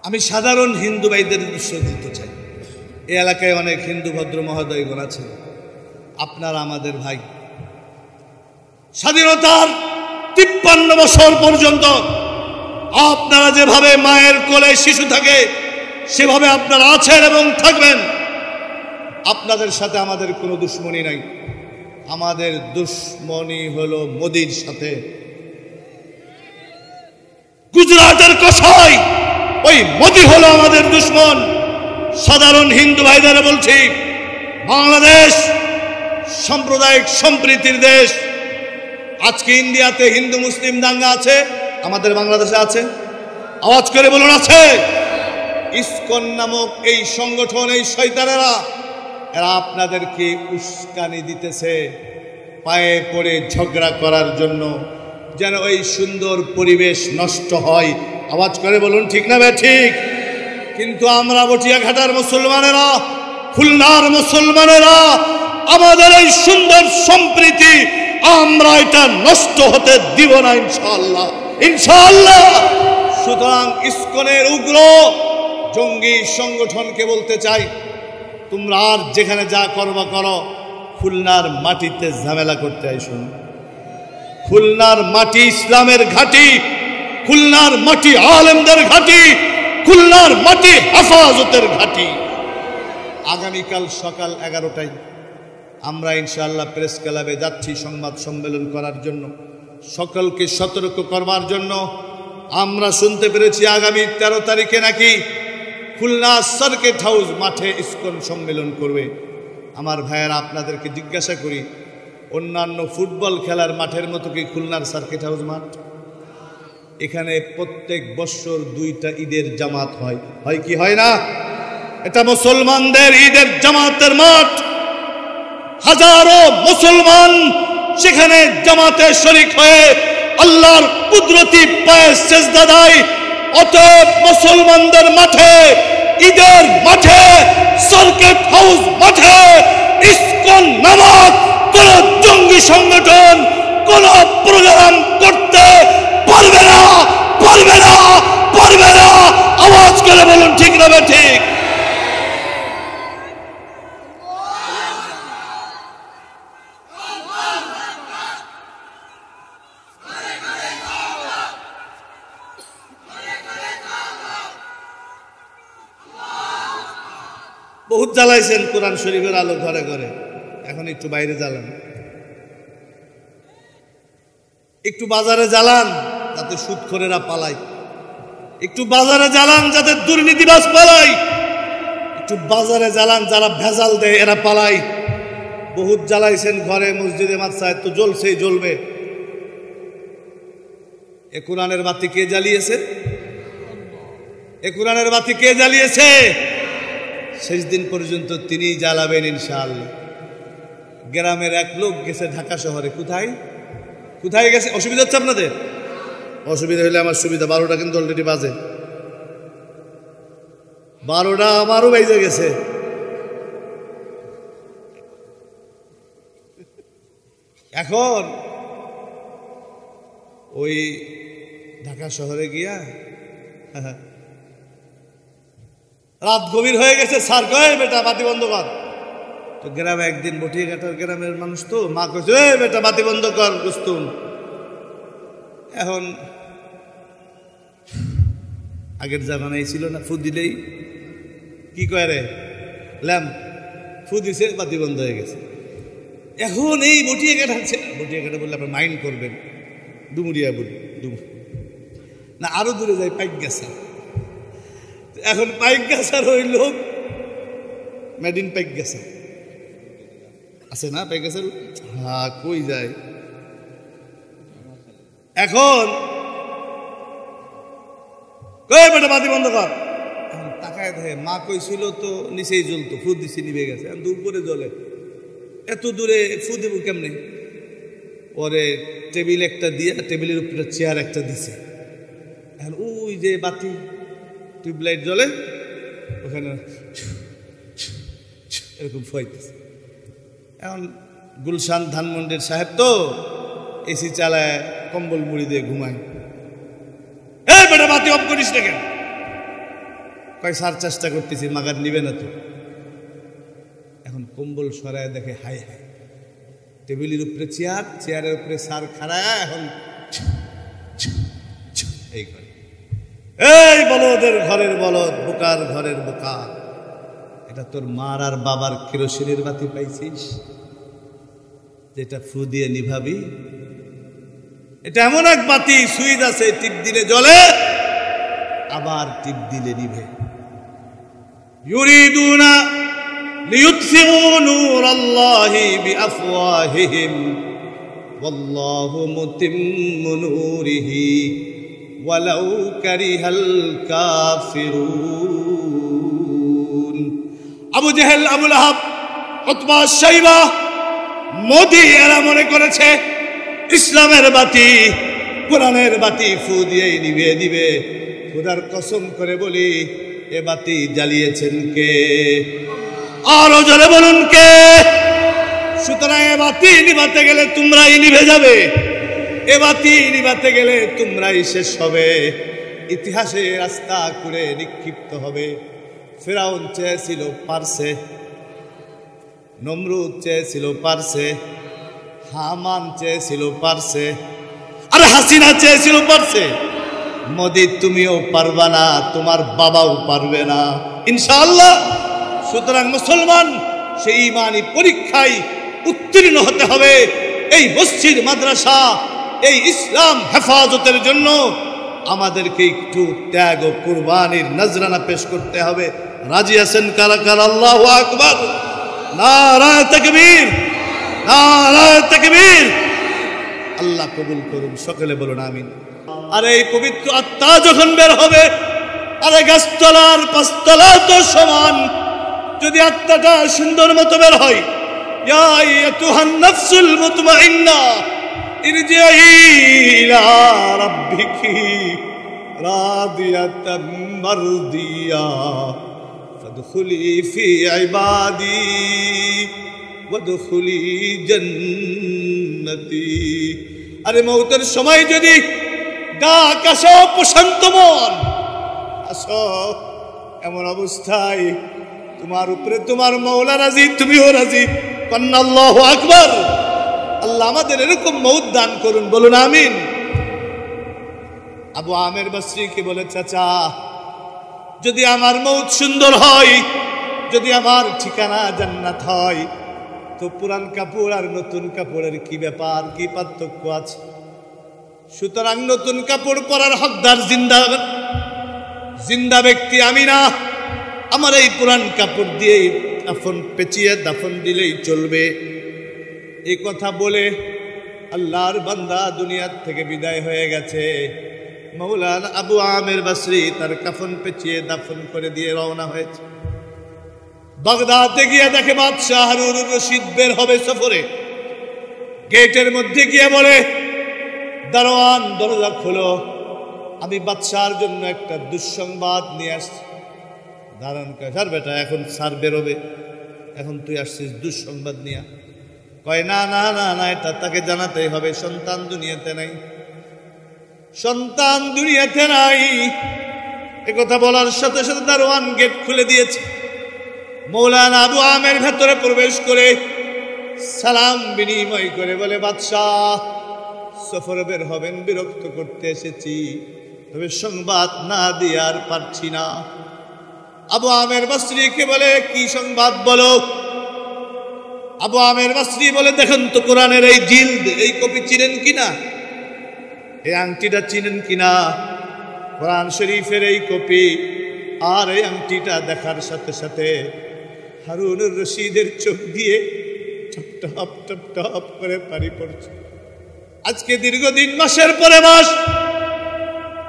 আমি সাধারণ হিন্দু ভাইদের উদ্দেশ্যে বলতে চাই, এই এলাকায় অনেক হিন্দু ভদ্র মহোদয়গণ আছেন, আপনারা আমাদের ভাই। স্বাধীনতার 53 বছর পর্যন্ত আপনারা যেভাবে মায়ের কোলে শিশু থাকে সেভাবে আপনারা আছেন এবং থাকবেন। আপনাদের সাথে আমাদের কোনো দুশ্মনী নাই, আমাদের দুশ্মনী হলো মোদির সাথে। গুজরাটের কসাই ওই মোদি হলো আমাদের দুশ্মন। সাধারণ হিন্দু ভাইদের বলছি, বাংলাদেশ সাম্প্রদায়িক সম্প্রীতির দেশ। আজকে ইন্ডিয়াতে হিন্দু মুসলিম দাঙ্গা আছে, আমাদের বাংলাদেশে আছে? আওয়াজ করে বলুন আছে? ইসকন নামক এই সংগঠন, এই শয়তানেরা, এরা আপনাদেরকে উস্কানি দিতেছে পায়ে পড়ে ঝগড়া করার জন্য, যেন ওই সুন্দর পরিবেশ নষ্ট হয়। আওয়াজ করে বলুন ঠিক না বে ঠিক? কিন্তু আমরা বটিয়াঘাটার মুসলমানেরা, খুলনার মুসলমানেরা, আমাদের এই সুন্দর সম্প্রীতি আমরা এটা নষ্ট হতে দিব না, ইনশাআল্লাহ, ইনশাআল্লাহ। সুতরাং ইসকনের উগ্র জঙ্গি সংগঠনকে বলতে চাই, তোমরা আর যেখানে যা করবা করো, খুলনার মাটিতে ঝামেলা করতে আইসো। খুলনার মাটি ইসলামের ঘাঁটি, খুলনার মাটি আলেমদের ঘাঁটি, খুলনার মাটি হেফাজতের ঘাঁটি। আগামীকাল সকাল 11টায় আমরা ইনশাআল্লাহ প্রেস ক্লাবে যাচ্ছি সংবাদ সম্মেলন করার জন্য, সকলকে সতর্ক করবার জন্য। আমরা শুনতে পেরেছি আগামী 13 তারিখে নাকি খুলনা সার্কিট হাউস মাঠে ইসকন সম্মেলন করবে। আমার ভাইয়েরা, আপনাদেরকে জিজ্ঞাসা করি, অন্যান্য ফুটবল খেলার মাঠের মতো কি খুলনার সার্কিট হাউস মাঠ? এখানে প্রত্যেক বছর 2টা ঈদের জামাত হয়, হয় কি হয় না? এটা মুসলমানদের ঈদের জামাতের মাঠ। হাজারো মুসলমান সেখানে জামাতে শরীক হয়ে আল্লাহর কুদরতি পায়ে সেজদা দেয়। অতএব মুসলমানদের মাঠে, ঈদের মাঠে, সার্কিট হাউস মাঠে ইসকন নামক কোন জঙ্গি সংগঠন কোন প্রোগ্রাম করতে পারবে না, পারবে না, পারবে না। আওয়াজ করে বলুন ঠিক না ঠিক? বহুত জ্বালাইছেন কোরআন শরীফের আলো ঘরে ঘরে, এখন একটু বাইরে জ্বালান, একটু বাজারে জ্বালান যাতে সুদখোরেরা পালায়, একটু বাজারে জ্বালান যাতে দুর্নীতিবাজ পালায়, একটু বাজারে জ্বালান যারা ভেজাল দেয় এরা পালায়। বহুত জ্বালাইছেন ঘরে, মসজিদে, মাদ্রাসায়, তো জ্বলছেই, জ্বলবে। এ কোরআনের বাতি কে জ্বালিয়েছে? এ কোরআনের বাতি কে জ্বালিয়েছে? শেষ দিন পর্যন্ত তিনি জ্বালাবেন ইনশাআল্লাহ। গ্রামের এক লোক গেছে ঢাকা শহরে, কোথায় কোথায় গেছে? অসুবিধা হচ্ছে আপনাদের? অসুবিধা হলে আমার সুবিধা। 12টা কিন্তু অলরেডি বাজে, 12টা আমারও বেজে গেছে। এখন ওই ঢাকা শহরে গিয়া রাত গভীর হয়ে গেছে, স্যার কয় বেটা বাতি বন্ধ কর। তো গ্রামে একদিন বটিয়াঘাটার গ্রামের মানুষ, তো মা কইছে বেটা বাতি বন্ধ কর রুস্তুম। এখন আগের জামানায় ছিল না, ফু দিলেই কি কয় রে ল্যাম্প, ফু দিছে বাতি বন্ধ হয়ে গেছে। এখন এই বটিয়াঘাটা বললে আপনার মাইন্ড করবেন, ডুমুরিয়া বলি না, আরো দূরে যায় পাইক গেছা। এখন পাইক গেছার ওই লোক মেড ইন পাইক গেছা আছে না, পাইক গেছার হ্যাঁ কই যায়। এখন কই বেটা বাতি বন্ধ কর। এখন তাকায় দেখে মা কইছিল তো নিচেই জ্বলতো, ফু দিছি নিভে গেছে, এখন তো উপরে জ্বলে। এত দূরে ফু দেব কেমনে? পরে টেবিল একটা দিয়ে, টেবিলের উপরে চেয়ার একটা দিছে। এখন ওই যে বাতি টিউবলাইট জ্বলে ওখানে এরকম ফয়েছে। এখন গুলশান ধানমন্ডির সাহেব তো এসি চালায়, কম্বল মুড়ি দিয়ে ঘুমায়। এই বেটা বাতি অফ করিস না কেন? কয় স্যার চেষ্টা করতেছি, মাগার নিবে না তো। এখন কম্বল সরায় দেখে, হাই হাই, টেবিলের উপরে চেয়ার, চেয়ারের উপরে স্যার খাড়ায়, এখন এই করে, এই বলদের ঘরের বলদ, বোকার ঘরের বোকা, এটা তোর মার আর বাবার কেরোসিনের বাতি পাইছিস যেটা ফু দিয়ে নিভাবি? এটা এমন এক বাতি, সুইচ আছে, টিপ দিলে জ্বলে, আবার টিপ দিলে নিভে। ইউরিদুনা লিইউতফিউ নূরাল্লাহি বিআফওয়াহিহিম ওয়াল্লাহু মুতিম্মু নূরিহি ওয়ালাউ কারিহাল কাফিরুন। আবু জেহেল, আবু লাহাব, উতবা, শাইবা, মোদি এরা মনে করেছে ইসলামের বাতি, কোরআনের বাতি ফু দিয়ে নিভিয়ে দিবে। খোদার কসম করে বলি, এ বাতি জ্বালিয়েছেন কে? আরো জোরে বলুন কে? সুতরাং এ বাতি নিভাতে গেলে তোমরাই নিভে যাবে, এ বাতি নিভাতে গেলে তোমরাই শেষ হবে, ইতিহাসে রাস্তা করে নিক্ষিপ্ত হবে। ফিরাউন চেয়েছিল পারছে, নমরুদ চেয়েছিল পারছে, হামান চেয়েছিল পারছে, আর হাসিনা চেয়েছিল পারছে। মোদি তুমিও পারবা না, তোমার বাবাও পারবে না ইনশাআল্লাহ। সুতরাং মুসলমান সেই ইমানি পরীক্ষায় উত্তীর্ণ হতে হবে। এই মসজিদ, মাদ্রাসা, এই ইসলাম হেফাজতের জন্য আমাদেরকে একটু ত্যাগ ও কুরবানির নজরানা পেশ করতে হবে। রাজি আছেন কারা কারা? আল্লাহু আকবার, নারায়ে তাকবীর, নারায়ে তাকবীর। আল্লাহ কবুল করুন, সকলে বলুন আমিন। আর এই পবিত্র আত্মা যখন বের হবে, আরে গাছতলার পাঁচতলা তো সমান, যদি আত্মাটা সুন্দর মতো বের হয়, ইয়া আইয়াতুহান নাফসুল মুতমাইন্না ইরজিই ইলা রাব্বিকি রাদিয়াতাম মারদিয়া ফাদখুলি ফি ইবাদি ওয়াদখুলি জান্নাতি। আরে মওতের সময় যদি ডাক আসো, প্রশান্ত মন আসো, এমন অবস্থায় তোমার উপরে তোমার মওলা রাজি, তুমিও রাজি। কন্না আল্লাহু আকবার। আল্লাহ আমাদের এরকম মওত দান করুন, বলুন আমিন। আবু আমের বসরিকে বলে, চাচা যদি আমার মওত সুন্দর হয়, যদি আমার ঠিকানা জান্নাত হয়, তো পুরান কাপড় আর নতুন কাপড়ের কি ব্যাপার, কি পার্থক্য আছে? সুতরাং নতুন কাপড় পরার হকদার জিন্দা জিন্দা ব্যক্তি আমি না, আমার এই পুরান কাপড় দিয়ে দাফন পেঁচিয়ে দাফন দিলেই চলবে। এই কথা বলে আল্লাহর বান্দা দুনিয়ার থেকে বিদায় হয়ে গেছে। মাওলানা আবু আমের বসরি তার কাফন পেঁচিয়ে দাফন করে দিয়ে রওনা হয়েছে। বাগদাদে গিয়ে দেখে বাদশাহ হারুনুর রশিদ বের হবে সফরে। গেটের মধ্যে গিয়ে বলে, দারোয়ান দরজা খোলো, আমি বাদশাহর জন্য একটা দুঃসংবাদ নিয়ে আসছি। দারোয়ান কয়, স্যার বেটা এখন স্যার বেরোবে, এখন তুই আসছিস দুঃসংবাদ নিয়ে? কয়, না না না না, এটা তাকে জানাতেই হবে, সন্তান দুনিয়াতে নাই, সন্তান দুনিয়াতে নাই। একথা বলার সাথে সাথে দারোয়ান গেট খুলে দিয়েছে। মাওলানা আবু আমের ভেতরে প্রবেশ করে সালাম বিনিময় করে বলে, বাদশাহ সফরে বের হবেন, বিরক্ত করতে এসেছি, তবে সংবাদ না দিয়ে আর পারছি না। আবু আমের বসরিকে বলে, কি সংবাদ বলো? আবু আমের বসরি বলে, দেখেন তো কোরআনের এই জিলদ, এই কপি চিনেন কিনা, এই আংটিটা চিনেন কিনা? কোরআন শরীফের এই কপি আর এই আংটিটা দেখার সাথে সাথে হারুনুর রশিদের চোখ দিয়ে টপ টপ টপ টপ করে পানি পড়ছে। আজকে দীর্ঘদিন, মাসের পরে মাস,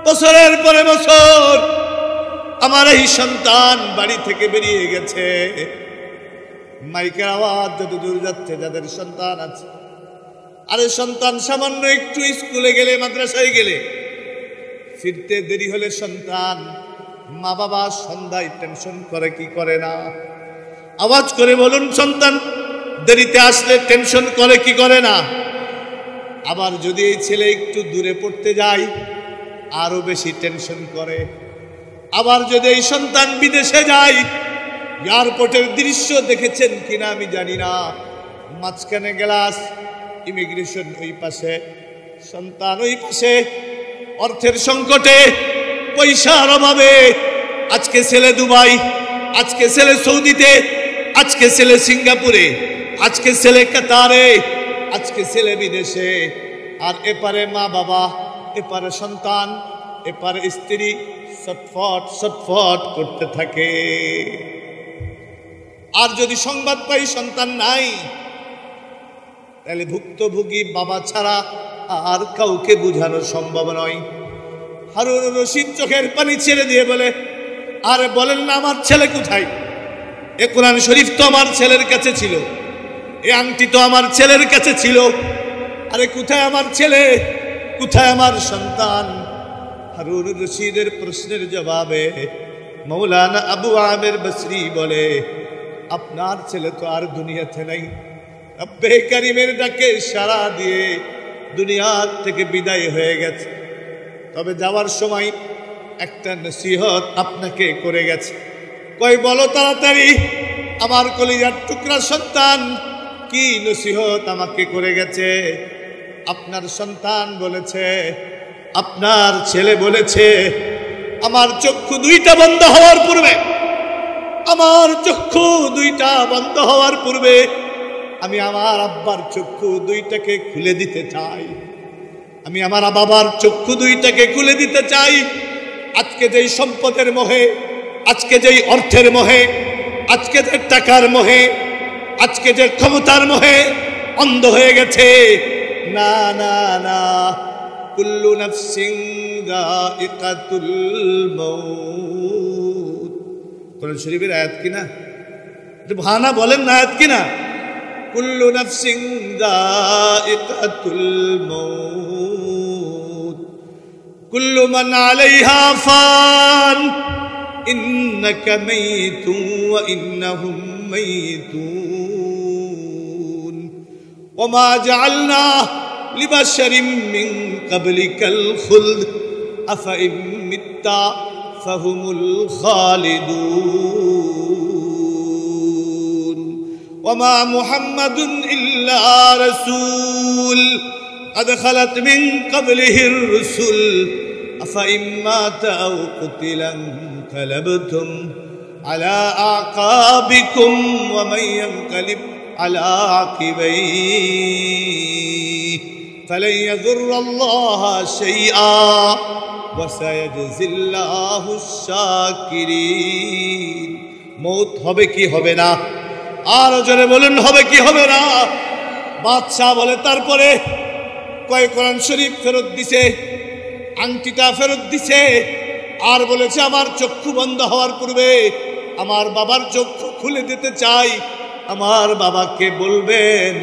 বছরের পরে বছর, আমার এই সন্তান বাড়ি থেকে বেরিয়ে গেছে। মাইকের আওয়াজ যত দূর যাচ্ছে, যাদের সন্তান আছে, আরে সন্তান সামান্য একটু স্কুলে গেলে, মাদ্রাসায় গেলে, ফিরতে দেরি হলে সন্তান, মা বাবা সন্ধ্যায় টেনশন করে কি করে না? আওয়াজ করে বলুন, সন্তান দেরিতে আসলে টেনশন করে কি করে না? আবার যদি এই ছেলে একটু দূরে পড়তে যায়, আরো বেশি টেনশন করে। আবার যদি এই সন্তান বিদেশে যায়, এয়ারপোর্টের দৃশ্য দেখেছেন কিনা আমি জানি না, মাঝখানে গ্লাস, ইমিগ্রেশন ওই পাশে, সন্তান ওই পাশে, অর্থের সংকটে, পয়সার অভাবে আজকে ছেলে দুবাই, আজকে ছেলে সৌদিতে, আজকে ছেলে সিঙ্গাপুরে, আজকে ছেলে কাতারে, আজকে ছেলে বিদেশে, আর এপারে মা বাবা, এপারে সন্তান, এপারে স্ত্রী ছটফট ছটফট করতে থাকে। আর যদি সংবাদ পাই সন্তান নাই, তাহলে ভুক্তভোগী বাবা ছাড়া আর কাউকে বোঝানো সম্ভব নয়। হারুন রশিদ চোখের পানি ছেড়ে দিয়ে বলে, আরে বলেন না আমার ছেলে কোথায়? এ কোরআন শরীফ তো আমার ছেলের কাছে ছিল, এ আংটি তো আমার ছেলের কাছে ছিল, আরে কোথায় আমার ছেলে, কোথায় আমার সন্তান? হারুন রশিদের প্রশ্নের জবাবে মৌলানা আবু আমের বসরি বলে, আপনার ছেলে তো আর দুনিয়াতে নাই। রব্বে কারিমের ডাকে সাড়া দিয়ে দুনিয়া থেকে বিদায় হয়ে গেছে, তবে যাওয়ার সময় একটা নসিহত আপনাকে করে গেছে। কই বলো তাড়াতাড়ি, আমার কলিজার টুকরা সন্তান কি নসিহত আমাকে করে গেছে? আপনার সন্তান বলেছে, আপনার ছেলে বলেছে, আমার চক্ষু দুইটা বন্ধ হওয়ার পূর্বে, আমার চক্ষু দুইটা বন্ধ হওয়ার পূর্বে আমি আমার আব্বার চক্ষু দুইটাকে খুলে দিতে চাই, আমি আমার বাবার চক্ষু দুইটাকে খুলে দিতে চাই। আজকে যেই সম্পদের মোহে, আজকে যেই অর্থের মোহে, আজকে যে টাকার মোহে, আজকে যে ক্ষমতার মোহে অন্ধ হয়ে গেছে, না না না, কুল্লু নাফসিন যায়িকাতুল মাউত, কোরআন শরীফের আয়াত কিনা, ভানা বলেন না আয়াত কিনা? কুল্লু নাফসিন যায়িকাতুল মাউত, কুল্লু মান আলাইহা ফান, ইন্নাকা মাইতুন ওয়া ইন্নাহুম মাইতুন, ওয়া মা জাআলনা লিবাশারিন মিন ক্বাবলিকাল খুলদ আফা ইন মিত্তা ফাহুমুল খালিদুন, ওয়া মা মুহাম্মাদুন ইল্লা রাসূল قد خلت من قبله الرسل أفإن مات أو قتل انقلبتم على أعقابكم ومن ينقلب على عقبيه فلن يضر الله شيئا وسيجزي الله الشاكرين। মৌত হবে কি হবে না? আর জোরে বলুন হবে কি হবে না? বাদশা বলে তারপরে কয় কোরআন শরীফ ফেরত দিছে, আংটিটা ফেরত দিছে, আর বলেছে আমার চক্ষু বন্ধ হওয়ার পূর্বে আমার বাবার চক্ষু খুলে দিতে চাই। আমার বাবাকে বলবেন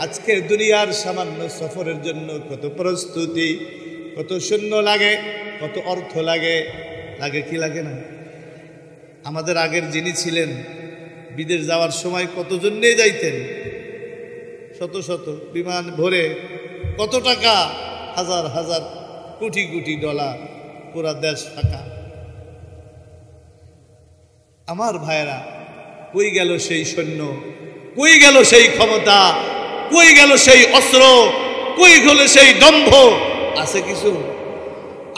আজকে দুনিয়ার সামান্য সফরের জন্য কত প্রস্তুতি, কত সৈন্য লাগে, কত অর্থ লাগে, লাগে কি লাগে না? আমাদের আগের যিনি ছিলেন বিদেশ যাওয়ার সময় কতজন নিয়ে যাইতেন? শত শত বিমান ভরে, কত টাকা, হাজার হাজার কোটি কোটি ডলার, পুরা দেশ ফাঁকা। আমার ভাইয়েরা, কই গেল সেই সৈন্য, কই গেল সেই ক্ষমতা, কই গেল সেই অস্ত্র, কই গেল সেই দম্ভ? আছে কিছু?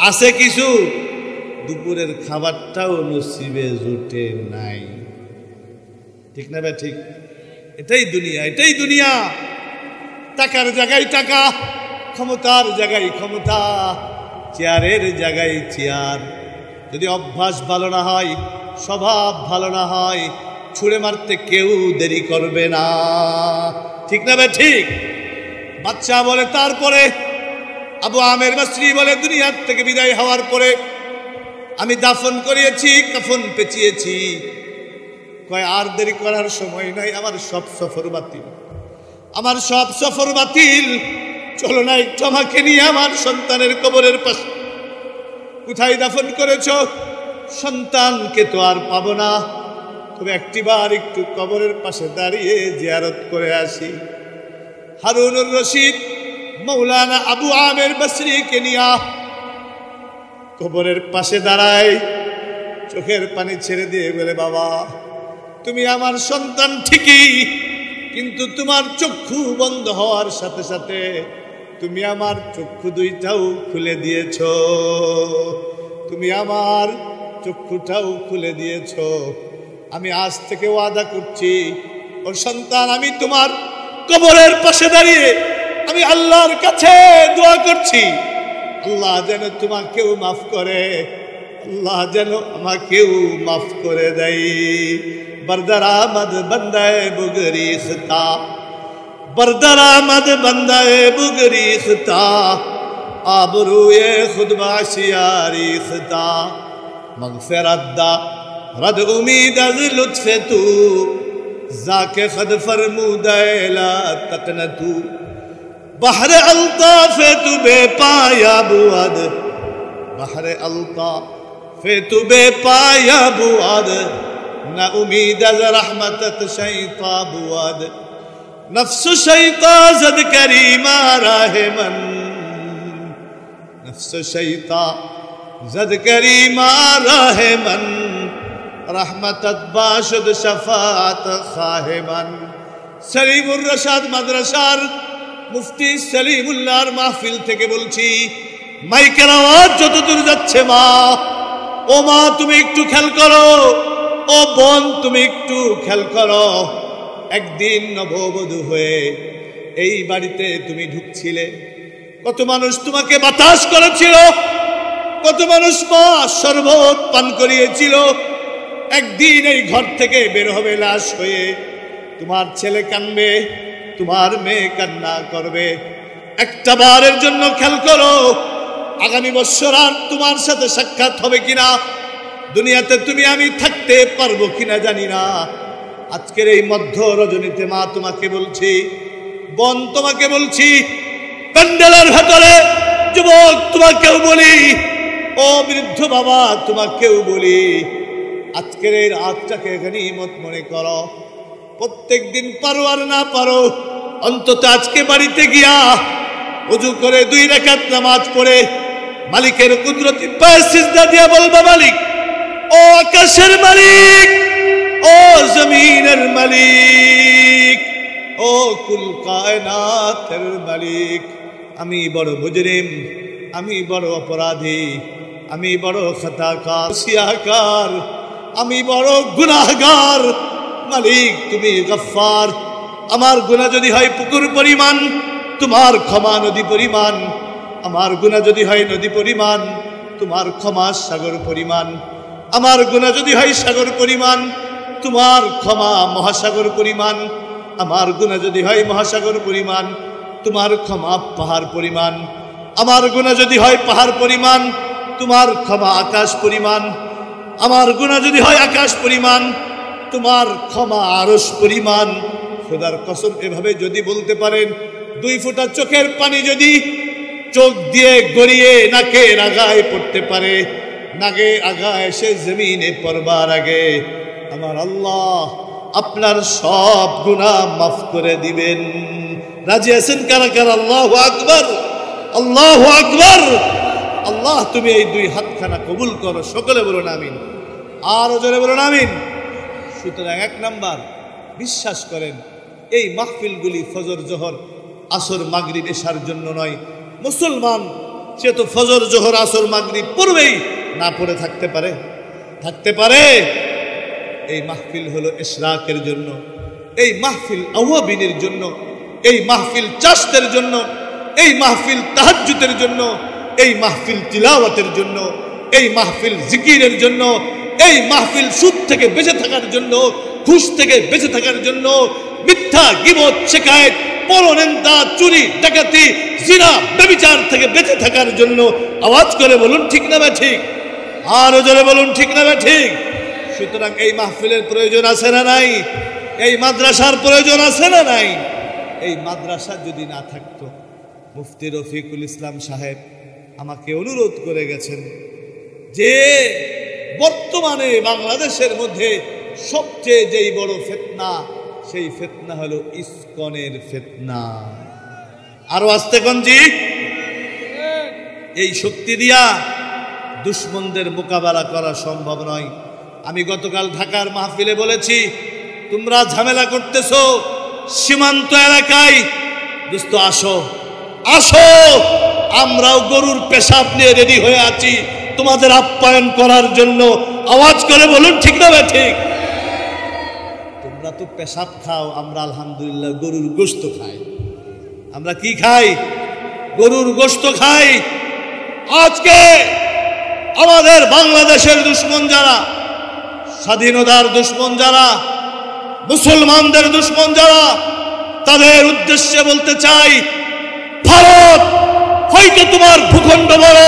আছে কিছু? দুপুরের খাবারটাও নসিবে জুটে নাই। ঠিক না ভাই? ঠিক। এটাই দুনিয়া, এটাই দুনিয়া। টাকার জায়গায় টাকা, ক্ষমতার জায়গায় ক্ষমতা, চেয়ারের জায়গায় চেয়ার। যদি অভ্যাস ভালো না হয়, স্বভাব ভালো না হয়, ছুঁড়ে মারতে কেউ দেরি করবে না। ঠিক না ভাই? ঠিক। বাচ্চা বলে তারপরে আবু আমের বসরি বলে দুনিয়ার থেকে বিদায় হওয়ার পরে আমি দাফন করিয়েছি, কাফন পেঁচিয়েছি। কয় আর দেরি করার সময় নাই, আমার সব সফর বাতিল, আমার সব সফর বাতিল। চলো না একটু আমাকে নিয়ে আমার সন্তানের কবরের পাশে। কোথায় দাফন করেছ? সন্তানকে তো আর পাবো না, তবে একটিবার একটু কবরের পাশে দাঁড়িয়ে জিয়ারত করে আসি। হারুনুর রশিদ মৌলানা আবু আমের বসরিকে নিয়ে কবরের পাশে দাঁড়ায়। চোখের পানি ছেড়ে দিয়ে বলে, বাবা তুমি আমার সন্তান ঠিকই, কিন্তু তোমার চক্ষু বন্ধ হওয়ার সাথে সাথে তুমি আমার চক্ষু দুইটাও খুলে দিয়েছ, তুমি আমার চক্ষুটাও খুলে দিয়েছ। আমি আজ থেকে ওয়াদা করছি, ও সন্তান, আমি তোমার কবরের পাশে দাঁড়িয়ে আমি আল্লাহর কাছে দোয়া করছি, আল্লাহ যেন তোমাকেও মাফ করে, আল্লাহ যেন আমাকেও মাফ করে দেয়। बरदर आमद बंदाए बुगरी खता, बरदर आमद बंदाए बुगरी खता, आबरूए खुद बाशियारी खता, मगफिरत दा रद उम्मीद अज लुत्फे तू, जाके खद फरमूदे ला तकन तू, बहर अल्ताफे तू बेपाया बुअद, बहर अल्ताफे तू बेपाया बुअद, ना उम्मीद अज रहमत शैता बुअद, नफ्स शैता जद करीमा राहे मन, नफ्स शैता जद करीमा राहे मन, रहमत बाशद शफात खाहे मन। सलीमुर रशाद মাদ্রাসার মুফতি সলিমুল্লাহর মাহফিল থেকে বলছি, মাইকের আওয়াজ যতদূর যাচ্ছে, মা, ও মা তুমি একটু খেয়াল করো, ও বোন তুমি একটু খেয়াল করো। একদিন নববধূ হয়ে এই বাড়িতে তুমি ঢুকছিলে, কত মানুষ তোমাকে বাতাস করেছিল, কত মানুষ মা শরবত পান করিয়েছিল। একদিন এই ঘর থেকে বের হবে লাশ হয়ে, তোমার ছেলে কাঁদবে, তোমার মেয়ে কান্না করবে। একটা বারের জন্য খেয়াল করো, আগামী বছর আর তোমার সাথে সাক্ষাৎ হবে কিনা, দুনিয়াতে তুমি আমি থাকতে পারবো কিনা জানি না। আজকের এই মধ্য রজনীতে মা তোমাকে বলছি, বোন তোমাকে বলছি, প্যান্ডেলের ভেতরে যুবক তোমাকেও বলি, ও বৃদ্ধ বাবা তোমাকেও বলি, আজকের এই রাতটাকে গনিমত মনে করো। প্রত্যেক দিন পারো আর না পারো, অন্তত আজকে বাড়িতে গিয়া ওযু করে 2 রাকাত নামাজ পড়ে মালিকের কুদরতি পায়ে সিজদা দিয়া বলবা, মালিক, ও আকাশের মালিক, ও জমিনের মালিক, ও কুল কায়নাতের মালিক, আমি বড় মুজরিম, আমি বড় অপরাধী, আমি বড় খাতাকার, সিয়াকার, আমি বড় গুনাহগার। মালিক তুমি গফফার, আমার গুনাহ যদি হয় পুকুর পরিমাণ, তোমার ক্ষমা নদী পরিমাণ। আমার গুনাহ যদি হয় নদী পরিমাণ, তোমার ক্ষমা সাগর পরিমাণ। আমার গুনাহ যদি হয় সাগর পরিমাণ, তোমার ক্ষমা মহাসাগর পরিমাণ। আমার গুনাহ যদি হয় মহাসাগর পরিমাণ, তোমার ক্ষমা পাহাড় পরিমাণ। আমার গুনাহ যদি হয় পাহাড় পরিমাণ, তোমার ক্ষমা আকাশ পরিমাণ। আমার গুনাহ যদি হয় আকাশ পরিমাণ, তোমার ক্ষমা আরশ পরিমাণ। খোদার কসম, এভাবে যদি বলতে পারেন, 2 ফোঁটা চোখের পানি যদি চোখ দিয়ে গড়িয়ে নাকের আগায় পড়তে পারে, নাকের আগায় এসে জমিনে পড়বার আগে আমার আল্লাহ আপনার সব গুনাহ মাফ করে দিবেন। রাজি আছেন কারা কারা? আল্লাহু আকবার, আল্লাহু আকবার। আল্লাহ তুমি এই 2 হাতখানা কবুল করো, সকলে বলুন আমিন, আরো জোরে বলুন আমিন। সুতরাং 1 নাম্বার, বিশ্বাস করেন এই মাহফিলগুলি ফজর জোহর আসর মাগরিব এশার জন্য নয়। মুসলমান সে তো ফজর জোহর আসর মাগরিব পড়বেই, না পড়ে থাকতে পারে? থাকতে পারে? এই মাহফিল হলো ইশরাকের জন্য, এই মাহফিল আওয়াবিনের জন্য, এই মাহফিল চাষতের জন্য, এই মাহফিল তাহাজ্জুদের জন্য, এই মাহফিল তিলাওয়াতের জন্য, এই মাহফিল জিকিরের জন্য, এই মাহফিল সুদ থেকে বেঁচে থাকার জন্য, ঘুষ থেকে বেঁচে থাকার জন্য, মিথ্যা গীবত শিকায়েত পরনিন্দা চুরি ডাকাতি জিনা ব্যভিচার থেকে বেঁচে থাকার জন্য। আওয়াজ করে বলুন ঠিক না বা ঠিক? আরো জোরে বলুন ঠিক না বা ঠিক? সুতরাং এই মাহফিলের প্রয়োজন আছে না নাই? এই মাদ্রাসার প্রয়োজন আছে না নাই? এই মাদ্রাসা যদি না থাকতো, মুফতি রফিকুল ইসলাম সাহেব আমাকে অনুরোধ করে গেছেন যে বর্তমানে বাংলাদেশের মধ্যে সবচেয়ে যেই বড় ফিতনা, সেই ফিতনা হলো ইসকনের ফিতনা। আরো আস্তে গঞ্জি, এই শক্তি দিয়া দুশ্মনদের মোকাবেলা করা সম্ভব নয়। আমি গতকাল ঢাকার মাহফিলে বলেছি, তোমরা ঝামেলা করতেছো সীমান্ত এলাকায়, দোস্ত আসো আসো, আমরাও গরুর পেশাব নিয়ে রেডি হয়ে আছি তোমাদের আপ্যায়ন করার জন্য। আওয়াজ করে বলুন ঠিক না ঠিক? তোমরা তো পেশাব খাও, আমরা আলহামদুলিল্লাহ গরুর গোশত খাই। আমরা কি খাই? গরুর গোশত খাই। আজকে আমাদের বাংলাদেশের দুশ্মন যারা, স্বাধীনতার দুশ্মন যারা, মুসলমানদের দুশ্মন যারা, তাদের উদ্দেশ্যে বলতে চাই, ভারত হয়তো তোমার ভূখণ্ড বড়,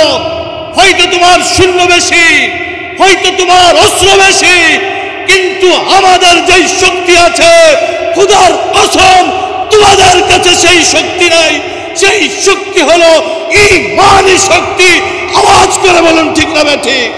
হয়তো তোমার সৈন্য বেশি, হয়তো তোমার অস্ত্র বেশি, কিন্তু আমাদের যেই শক্তি আছে, খোদার কসম তোমাদের কাছে সেই শক্তি নাই। সেই শক্তি হলো ঈমানি শক্তি। আওয়াজ করে বলুন ঠিক না ঠিক?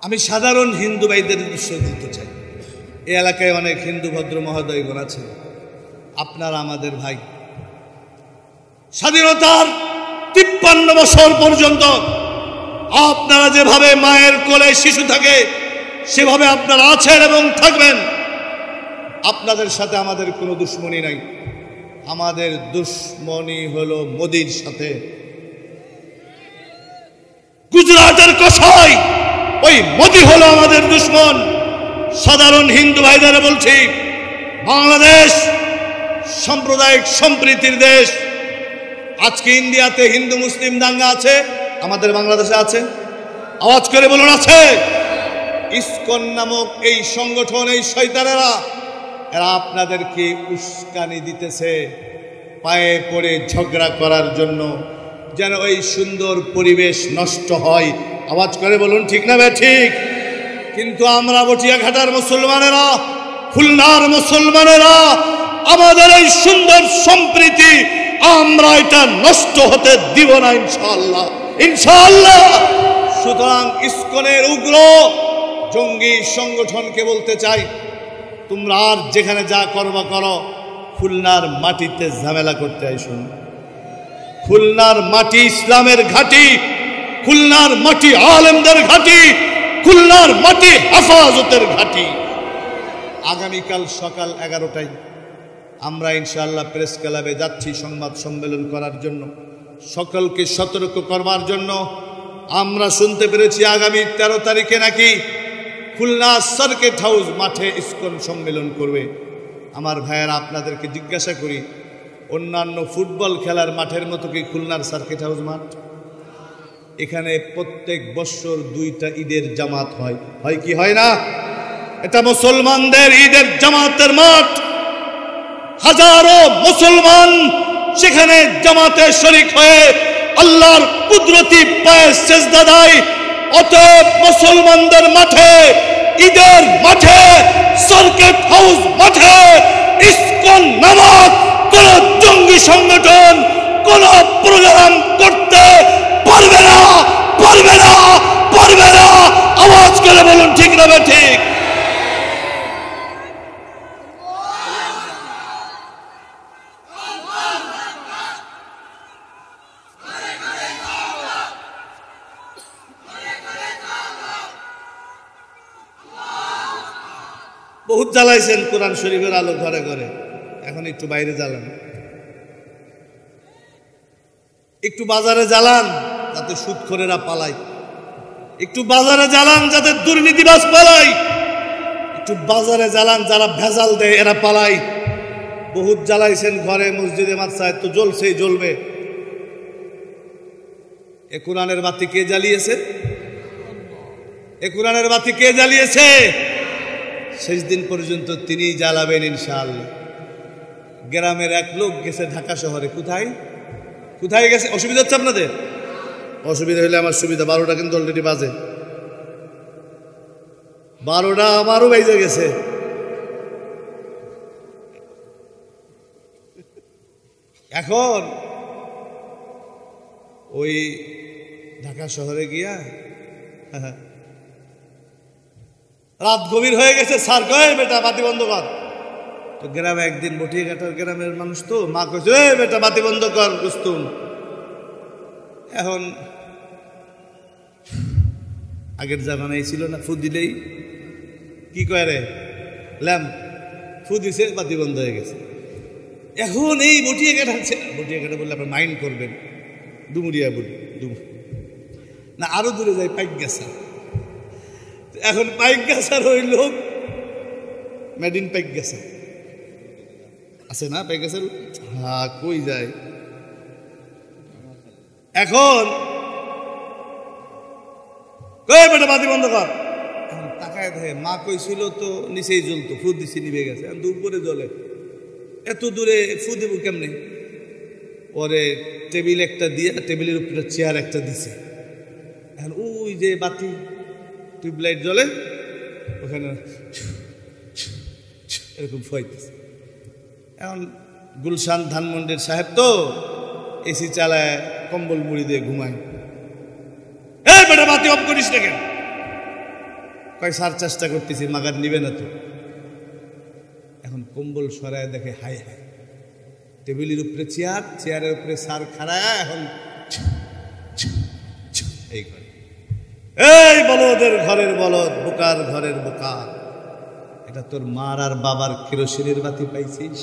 আমি সাধারণ হিন্দু ভাইদের উদ্দেশ্যে বলতে চাই, এই এলাকায় অনেক হিন্দু ভদ্র মহোদয়গণ আছে, আপনারা আমাদের ভাই। স্বাধীনতার 53 বছর পর্যন্ত আপনারা যেভাবে মায়ের কোলে শিশু থাকে সেভাবে আপনারা আছেন এবং থাকবেন। আপনাদের সাথে আমাদের কোনো দুশ্মনী নাই। আমাদের দুশ্মনী হলো মোদির সাথে। গুজরাটের কসাই ওই মোদি হলো আমাদের দুশ্মন। সাধারণ হিন্দু ভাইদের বলছি, বাংলাদেশ সাম্প্রদায়িক সম্প্রীতির দেশ। আজকে ইন্ডিয়াতে হিন্দু মুসলিম দাঙ্গা আছে, আমাদের বাংলাদেশে আছে? আওয়াজ করে বলুন আছে? ইসকন নামক এই সংগঠন, এই শয়তানেরা, এরা আপনাদেরকে উস্কানি দিতেছে পায়ে পড়ে ঝগড়া করার জন্য, যেন ওই সুন্দর পরিবেশ নষ্ট হয়। আওয়াজ করে বলুন ঠিক না ঠিক? কিন্তু আমরা বটিয়াঘাটার মুসলমানেরা, খুলনার মুসলমানেরা, আমাদের এই সুন্দর সম্প্রীতি আমরা এটা নষ্ট হতে দিব না ইনশাআল্লাহ, ইনশাআল্লাহ। সুতরাং ইসকনের উগ্র জঙ্গি সংগঠনকে বলতে চাই, তোমরা আর যেখানে যা করবা করো, খুলনার মাটিতে ঝামেলা করতে আইসো না। খুলনার মাটি ইসলামের ঘাঁটি, খুলনার মাটি আলেমদের ঘাঁটি, খুলনার মাটি হেফাজতের ঘাঁটি। আগামীকাল সকাল 11টায় আমরা ইনশাআল্লাহ প্রেস ক্লাবে যাচ্ছি সংবাদ সম্মেলন করার জন্য, সকলকে সতর্ক করবার জন্য। আমরা শুনতে পেরেছি আগামী 13 তারিখে নাকি খুলনা সার্কিট হাউস মাঠে ইসকন সম্মেলন করবে। আমার ভাইয়েরা, আপনাদেরকে জিজ্ঞাসা করি, অন্যান্য ফুটবল খেলার মাঠের মতো কি খুলনার সার্কিট হাউস মাঠ? এখানে প্রত্যেক বছর 2টা ঈদের জামাত হয়, হয় কি হয় না? এটা মুসলমানদের ঈদের জামাতের মাঠ। হাজারো মুসলমান সেখানে জামাতে শরীক হয়ে আল্লাহর কুদরতি পায়ে সেজদা দেয়। অতএব মুসলমানদের মাঠে, ঈদের মাঠে, সার্কিট হাউস মাঠে ইসকন নামক কোন জঙ্গি সংগঠন কোন প্রোগ্রাম করতে পারবে না, পারবে না, পারবে না। আওয়াজ করে বলুন ঠিক না ঠিক? বহুত জ্বালাইছেন কোরআন শরীফের আলো ঘরে ঘরে, এখন একটু বাইরে জ্বালান, একটু বাজারে জ্বালান যাতে সুদখোরেরা পালায়, একটু বাজারে জ্বালান যাতে দুর্নীতিবাজ পালায়, একটু বাজারে জ্বালান যারা ভেজাল দেয় এরা পালায়। বহুত জ্বালাইছেন ঘরে, মসজিদে, মাদ্রাসায়, তো জ্বলছেই জ্বলবে। এ কোরআনের বাতি কে জ্বালিয়েছে? এ কোরআনের বাতি কে জ্বালিয়েছে? শেষ দিন পর্যন্ত তিনিই জ্বালাবেন ইনশাআল্লাহ। গ্রামের এক লোক গেছে ঢাকা শহরে, কোথায় কোথায় গেছে? অসুবিধা হচ্ছে আপনাদের? অসুবিধা হলে আমার সুবিধা। 12টা কিন্তু অলরেডি বাজে, 12টা আমারও বেজে গেছে। এখন ওই ঢাকা শহরে গিয়া রাত গভীর হয়ে গেছে, স্যার কয় বেটা বাতি বন্ধ কর। তো গ্রামে একদিন বটিয়াঘাটার গ্রামের মানুষ তো, মা কইছে এ বেটা বাতি বন্ধ কর রুস্তুম। এখন আগের জামানায় ছিল না, ফু দিলেই কি কয় রে ল্যাম্প, ফু দিছে বাতি বন্ধ হয়ে গেছে। এখন এই বটিয়াঘাটা বললে আপনার মাইন্ড করবেন, ডুমুরিয়া বলি না, আরো দূরে যায় পাইক গেছা। এখন পাইক গেছার ওই লোক মেড ইন পাইক গেছা আছে না, পাইক গেছার হ্যাঁ কই যায়। এখন কই বেটা বাতি বন্ধ কর। এখন তাকায় দেখে মা কইছিল তো নিচেই জ্বলতো, ফু দিছি নিভে গেছে, এখন দূর করে জ্বলে। এত দূরে ফু দেব কেমনে? পরে টেবিল একটা দিয়ে, টেবিলের উপরে চেয়ার একটা দিছে। এখন ওই যে বাতি টিউবলাইট জ্বলে ওখানে এরকম ফয়েছে। এখন গুলশান ধানমন্ডির সাহেব তো এসি চালায় কম্বল মুড়ি দিয়ে ঘুমায়। এই বেটা বাতি অফ করিস না কেন? কয় স্যার চেষ্টা করতেছি, মাগার নিবে না তো। এখন কম্বল সরায় দেখে হাই হাই, টেবিলের উপরে চেয়ার, চেয়ারের উপরে স্যার খাড়ায়, এখন এই করে এই বলদের ঘরের বলদ, বোকার ঘরের বোকা, এটা তোর মার আর বাবার কেরোসিনের বাতি পাইছিস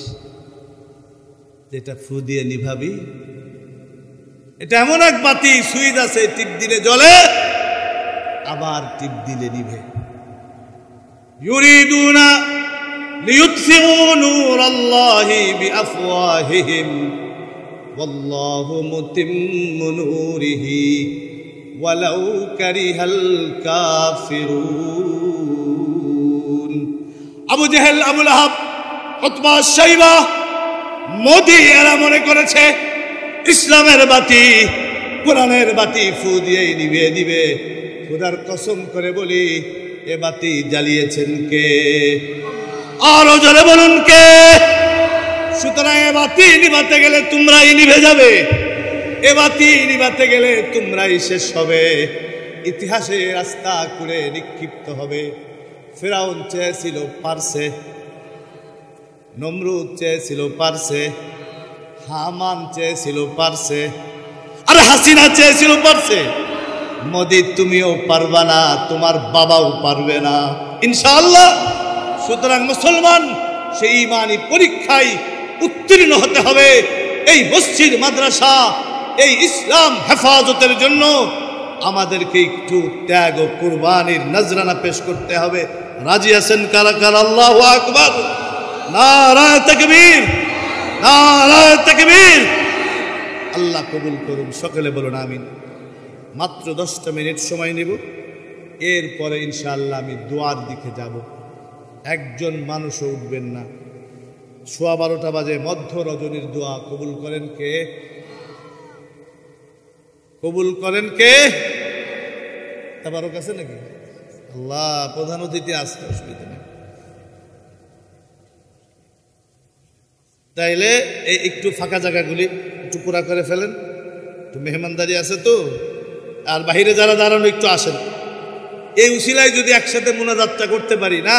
যেটা ফু দিয়ে নিভাবি? এটা এমন এক বাতি, সুইচ আছে, টিপ দিলে জ্বলে, আবার টিপ দিলে নিভে। ইউরিদুনা লিইউতফিউ নূরাল্লাহি বিআফওয়াহিহিম ওয়াল্লাহু মুতিম্মু নূরিহি ওয়ালাউ কারিহাল কাফিরুন। আবু জেহেল, আবু লাহাব, উতবা, শাইবা, মোদি এরা মনে করেছে ইসলামের বাতি, কোরআনের বাতি ফু দিয়েই নিভিয়ে দিবে। খোদার কসম করে বলি, এ বাতি জ্বালিয়েছেন কে? আরো জোরে বলুন কে? সুতরাং এ বাতি নিভাতে গেলে তোমরাই নিভে যাবে, এ বাতি নিভাতে গেলে তোমরাই শেষ হবে, ইতিহাসে রাস্তা করে নিক্ষিপ্ত হবে। ফিরাউন চেয়েছিল পারছে, নমরুদ চেয়েছিল পারছে, হামান চেয়েছিল পারছে, আরে হাসিনা চেয়েছিল পারছে। মোদি তুমিও পারবা না, তোমার বাবাও পারবে না ইনশাআল্লাহ। সুতরাং মুসলমান সেই ঈমানি পরীক্ষায় উত্তীর্ণ হতে হবে। এই মসজিদ মাদ্রাসা, এই ইসলাম হেফাজতের জন্য আমাদেরকে একটু ত্যাগ ও কুরবানির নজরানা পেশ করতে হবে। রাজি আছেন কারা কারা? আল্লাহু আকবার, নারায়ে তাকবীর, নারায়ে তাকবীর। আল্লাহ কবুল করুন, সকলে বলুন আমিন। মাত্র 10টা মিনিট সময় নেব, এরপরে ইনশাআল্লাহ আমি দোয়ার দিকে যাব। একজন মানুষও উঠবেন না। 12:15 বাজে, মধ্য রজনীর দোয়া কবুল করেন কে? কবুল করেন কে? তাবারক আছে নাকি? আল্লাহ, প্রধান অতিথি আসছে, অসুবিধা নেই। তাইলে এই একটু ফাঁকা জায়গাগুলি একটু পুরা করে ফেলেন, একটু মেহমানদারি আছে তো। আর বাহিরে যারা দাঁড়ানো একটু আসেন। এই উসিলায় যদি একসাথে মুনাজাতটা করতে পারি না,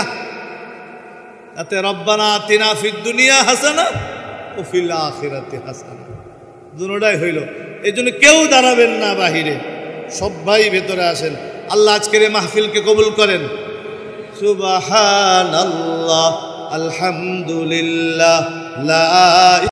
তাতে রব্বানা আতিনা ফিদ দুনিয়া হাসানা ও ফিল আখিরাতি হাসানা, দুটোটাই হইল। এই জন্য কেউ দাঁড়াবেন না বাহিরে, সবাই ভেতরে আসেন। আল্লাহ আজকের এই মাহফিলকে কবুল করেন। সুবহানাল্লাহ, আলহামদুলিল্লাহ, লা